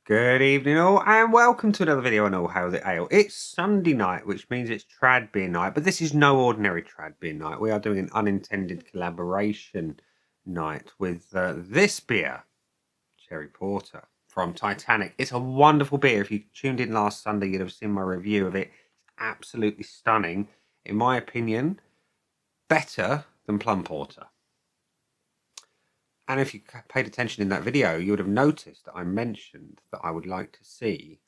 Good evening all and welcome to another video on All Hail the Ale. It's Sunday night, which means it's trad beer night, but this is no ordinary trad beer night. We are doing an unintended collaboration night with this beer, Cherry Porter from Titanic. It's a wonderful beer. If you tuned in last Sunday, you'd have seen my review of it. It's absolutely stunning. In my opinion, better than Plum Porter. And if you paid attention in that video, you would have noticed that I mentioned that I would like to see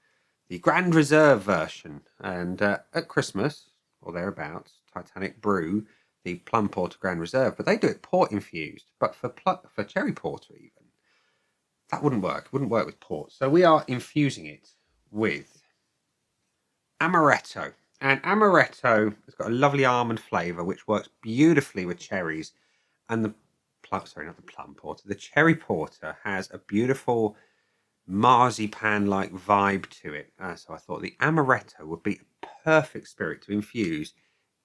the Grand Reserve version. And at Christmas, or thereabouts, Titanic brew the Plum Porter Grand Reserve. But they do it port infused. But for Cherry Porter even, that wouldn't work. It wouldn't work with port. So we are infusing it with Amaretto. And Amaretto has got a lovely almond flavour, which works beautifully with cherries. And the Cherry Porter has a beautiful marzipan-like vibe to it. So I thought the Amaretto would be a perfect spirit to infuse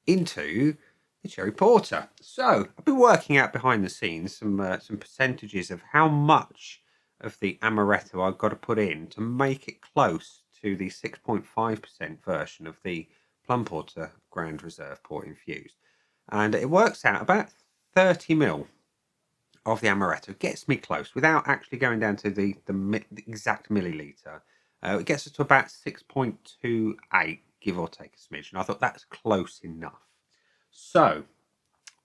into the Cherry Porter. So I've been working out behind the scenes some percentages of how much of the Amaretto I've got to put in to make it close to the 6.5% version of the Plum Porter Grand Reserve Port Infused. And it works out about 30 ml of the Amaretto. Gets me close without actually going down to the exact milliliter. It gets us to about 6.28, give or take a smidge. And I thought that's close enough. So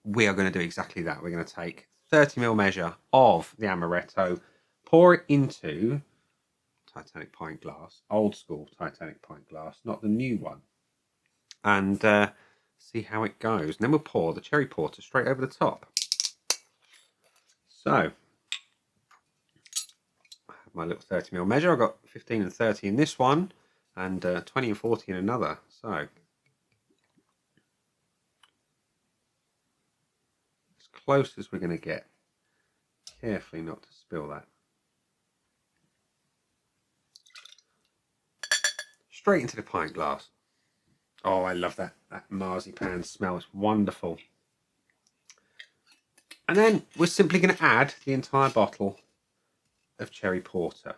we are going to do exactly that. We're going to take 30 ml measure of the Amaretto, pour it into Titanic pint glass, old school Titanic pint glass, not the new one, and see how it goes. And then we'll pour the Cherry Porter straight over the top. So, I have my little 30 ml measure. I've got 15 and 30 in this one, and 20 and 40 in another. So, as close as we're going to get. Carefully not to spill that. Straight into the pint glass. Oh, I love that marzipan smell. It's wonderful. And then we're simply going to add the entire bottle of Cherry Porter.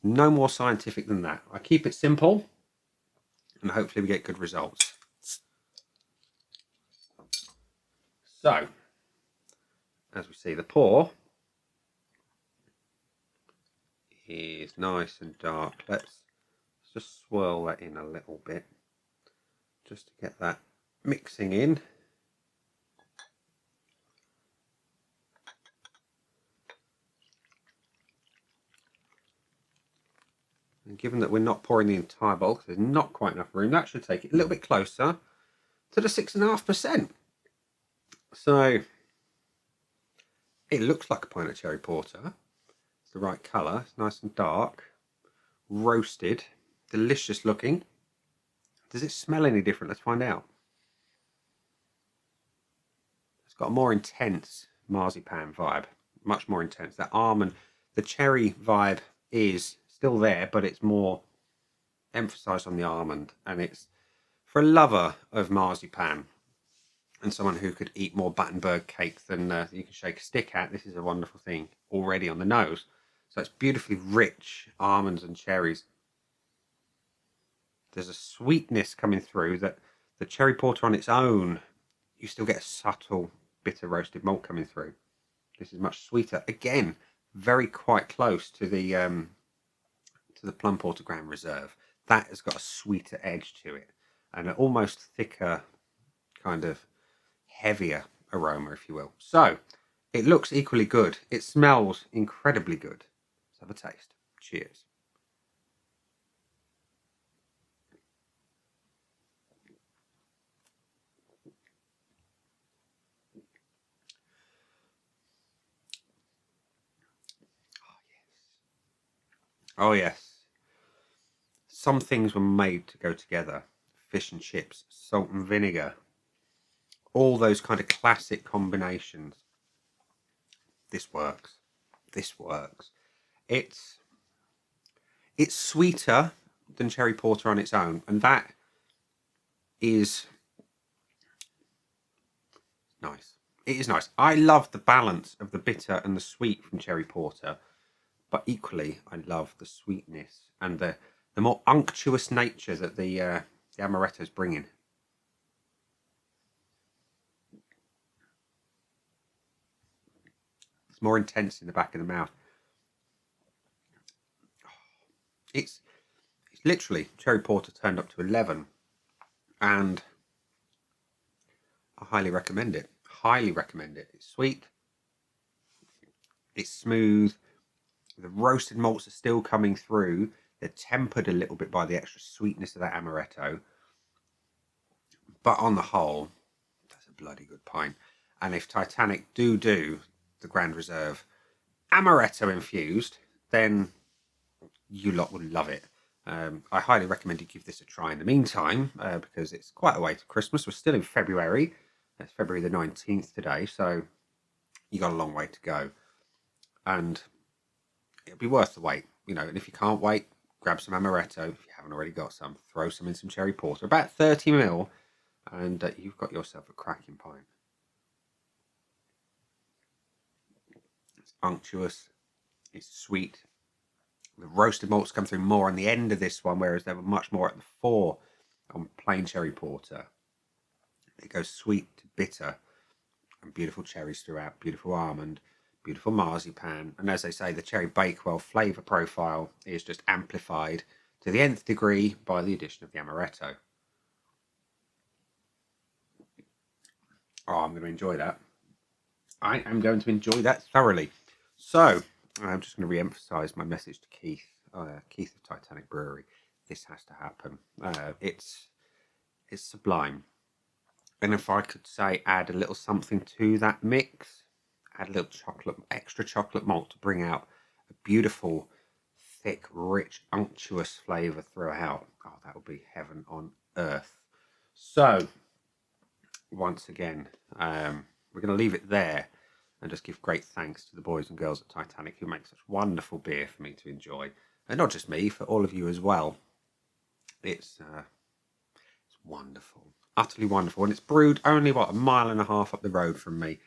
No more scientific than that. I keep it simple and hopefully we get good results. So, as we see, the pour is nice and dark. Let's just swirl that in a little bit just to get that mixing in. And given that we're not pouring the entire bottle, because there's not quite enough room, that should take it a little bit closer to the 6.5%. So it looks like a pint of Cherry Porter. It's the right colour. It's nice and dark, roasted, delicious looking. Does it smell any different? Let's find out. It's got a more intense marzipan vibe, much more intense. That almond, the cherry vibe is still there, but it's more emphasized on the almond, and it's for a lover of marzipan and someone who could eat more Battenberg cake than you can shake a stick at. This is a wonderful thing already on the nose. So it's beautifully rich almonds and cherries. There's a sweetness coming through that the Cherry Porter on its own, you still get a subtle bitter roasted malt coming through. This is much sweeter. Again, very quite close to the Plum Porter Grand Reserve. That has got a sweeter edge to it and an almost thicker, kind of heavier aroma, if you will. So it looks equally good. It smells incredibly good. Let's have a taste. Cheers. Oh yes. Some things were made to go together. Fish and chips, salt and vinegar. All those kind of classic combinations. This works. This works. It's sweeter than Cherry Porter on its own, and that is nice. It is nice. I love the balance of the bitter and the sweet from Cherry Porter, but equally I love the sweetness and the more unctuous nature that the amaretto is bringing. It's more intense in the back of the mouth. It's literally cherry porter turned up to 11, and I highly recommend it. Highly recommend it. It's sweet. It's smooth. The roasted malts are still coming through. They're tempered a little bit by the extra sweetness of that amaretto. But on the whole, that's a bloody good pint. And if Titanic do the Grand Reserve amaretto infused, then you lot will love it. I highly recommend you give this a try in the meantime, because it's quite a way to Christmas. We're still in February. It's February the 19th today, so you got a long way to go. And it'll be worth the wait, you know. And if you can't wait, grab some amaretto. If you haven't already got some, throw some in some cherry porter, about 30 ml, and you've got yourself a cracking pint. It's unctuous, it's sweet. The roasted malts come through more on the end of this one, whereas they were much more at the fore on plain cherry porter. It goes sweet to bitter, and beautiful cherries throughout, beautiful almond, beautiful marzipan, and as they say, the cherry bakewell flavour profile is just amplified to the nth degree by the addition of the amaretto. Oh, I'm going to enjoy that. I am going to enjoy that thoroughly. So, I'm just going to re-emphasise my message to Keith, Keith of Titanic Brewery. This has to happen. It's sublime. And if I could say add a little something to that mix, add a little extra chocolate malt to bring out a beautiful, thick, rich, unctuous flavour throughout. Oh, that would be heaven on earth. So, once again, we're going to leave it there and just give great thanks to the boys and girls at Titanic who make such wonderful beer for me to enjoy. And not just me, for all of you as well. It's wonderful. Utterly wonderful. And it's brewed only, a mile and a half up the road from me.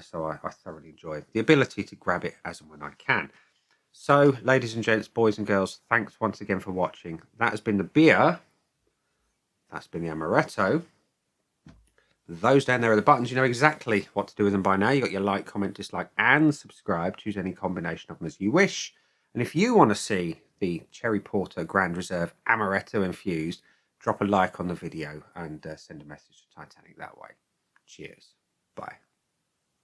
So I thoroughly enjoy the ability to grab it as and when I can. So, ladies and gents, boys and girls, thanks once again for watching. That has been the beer. That's been the amaretto. Those down there are the buttons. You know exactly what to do with them by now. You got your like, comment, dislike, and subscribe. Choose any combination of them as you wish. And if you want to see the Cherry Porter Grand Reserve Amaretto infused, drop a like on the video and send a message to Titanic that way. Cheers. Bye.